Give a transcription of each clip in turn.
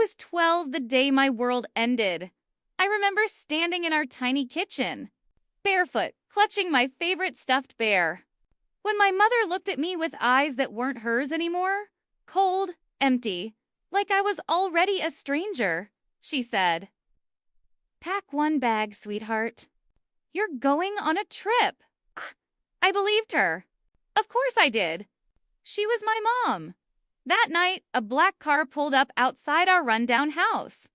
was 12 the day my world ended. I remember standing in our tiny kitchen, barefoot, clutching my favorite stuffed bear. When my mother looked at me with eyes that weren't hers anymore, cold, empty, like I was already a stranger, she said, "Pack one bag, sweetheart. You're going on a trip." I believed her. Of course I did. She was my mom. That night, a black car pulled up outside our rundown house.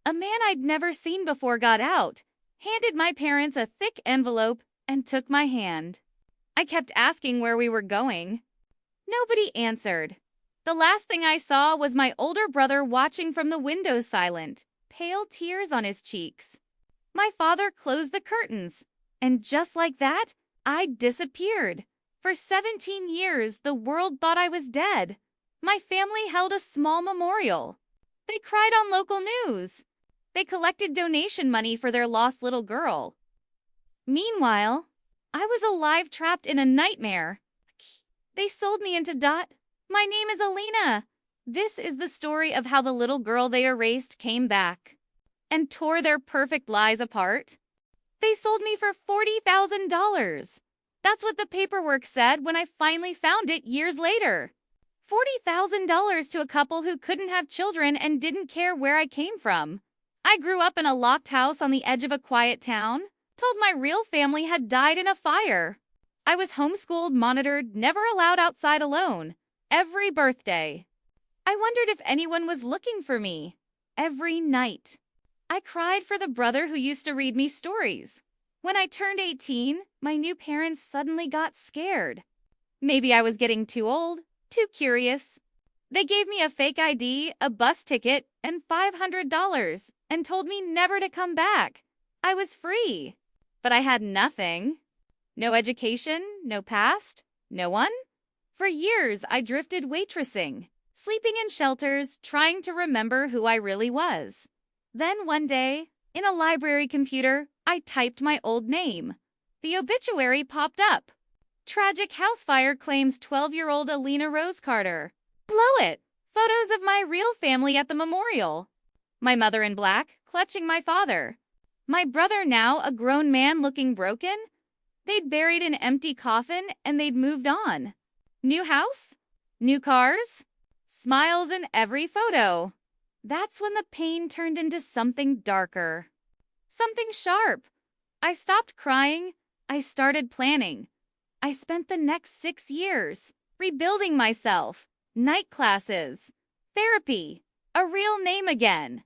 A man I'd never seen before got out, handed my parents a thick envelope, and took my hand. I kept asking where we were going. Nobody answered. The last thing I saw was my older brother watching from the window silent, pale tears on his cheeks. My father closed the curtains, and just like that, I disappeared. For 17 years, the world thought I was dead. My family held a small memorial. They cried on local news. They collected donation money for their lost little girl. Meanwhile, I was alive trapped in a nightmare. They sold me into Dot. My name is Alina. This is the story of how the little girl they erased came back and tore their perfect lies apart. They sold me for $40,000. That's what the paperwork said when I finally found it years later. $40,000 to a couple who couldn't have children and didn't care where I came from. I grew up in a locked house on the edge of a quiet town, told my real family had died in a fire. I was homeschooled, monitored, never allowed outside alone. Every birthday. I wondered if anyone was looking for me. Every night. I cried for the brother who used to read me stories. When I turned 18, my new parents suddenly got scared. Maybe I was getting too old, too curious. They gave me a fake ID, a bus ticket, and $500 and told me never to come back. I was free. But I had nothing. No education, no past, no one. For years, I drifted waitressing, sleeping in shelters, trying to remember who I really was. Then one day, in a library computer, I typed my old name. The obituary popped up. Tragic house fire claims 12-year-old Alina Rose Carter. Blow it! Photos of my real family at the memorial. My mother in black, clutching my father. My brother now a grown man looking broken. They'd buried an empty coffin and they'd moved on. New house? New cars? Smiles in every photo. That's when the pain turned into something darker. Something sharp. I stopped crying. I started planning. I spent the next 6 years rebuilding myself. Night classes. Therapy. A real name again.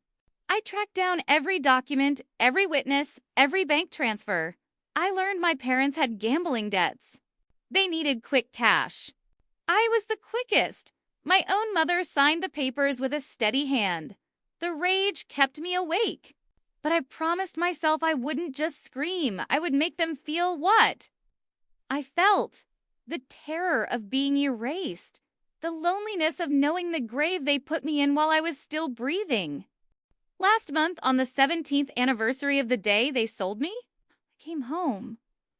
I tracked down every document, every witness, every bank transfer. I learned my parents had gambling debts. They needed quick cash. I was the quickest. My own mother signed the papers with a steady hand. The rage kept me awake. But I promised myself I wouldn't just scream. I would make them feel what? I felt the terror of being erased. The loneliness of knowing the grave they put me in while I was still breathing. Last month, on the 17th anniversary of the day they sold me, I came home.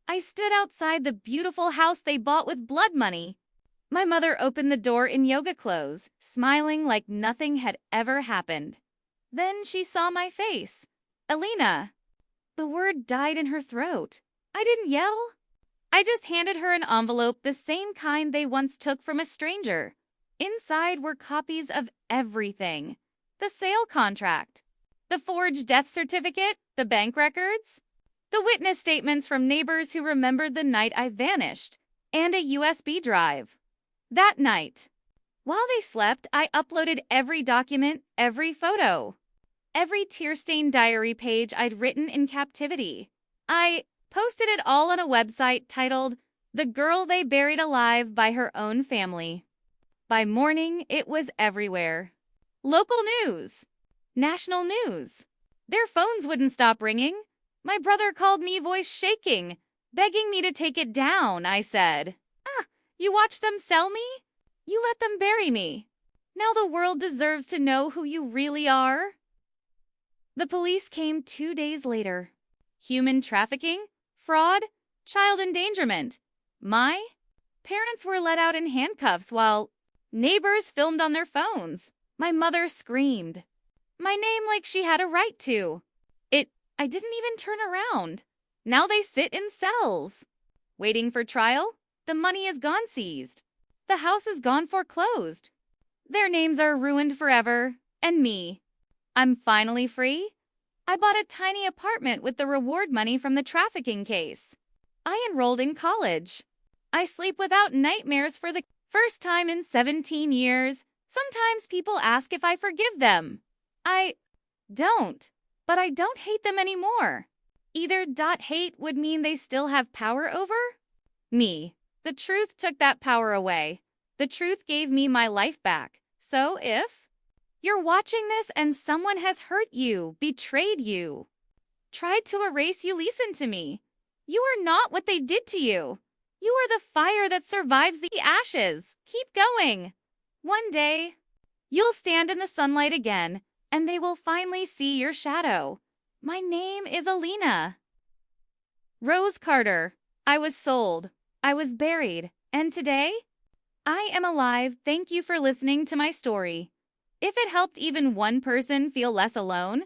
I stood outside the beautiful house they bought with blood money. My mother opened the door in yoga clothes, smiling like nothing had ever happened. Then she saw my face. Alina. The word died in her throat. I didn't yell. I just handed her an envelope, the same kind they once took from a stranger. Inside were copies of everything. The sale contract, the forged death certificate, the bank records, the witness statements from neighbors who remembered the night I vanished, and a USB drive. That night, while they slept, I uploaded every document, every photo, every tear-stained diary page I'd written in captivity. I posted it all on a website titled "The Girl They Buried Alive" by her own family. By morning, it was everywhere. Local news. National news. Their phones wouldn't stop ringing. My brother called me, voice shaking, begging me to take it down. I said, "You watch them sell me? You let them bury me. Now the world deserves to know who you really are." The police came 2 days later. Human trafficking, fraud, child endangerment. My parents were let out in handcuffs while neighbors filmed on their phones. My mother screamed. My name like she had a right to. It, I didn't even turn around. Now they sit in cells. Waiting for trial? The money is gone seized. The house is gone foreclosed. Their names are ruined forever. And me. I'm finally free. I bought a tiny apartment with the reward money from the trafficking case. I enrolled in college. I sleep without nightmares for the first time in 17 years. Sometimes people ask if I forgive them. I don't, but I don't hate them anymore. Either hate would mean they still have power over me. The truth took that power away. The truth gave me my life back. So if you're watching this and someone has hurt you, betrayed you, tried to erase you, listen to me. You are not what they did to you. You are the fire that survives the ashes. Keep going. One day, you'll stand in the sunlight again, and they will finally see your shadow. My name is Alina. Rose Carter. I was sold. I was buried. And today, I am alive. Thank you for listening to my story. If it helped even one person feel less alone,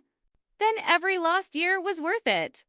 then every lost year was worth it.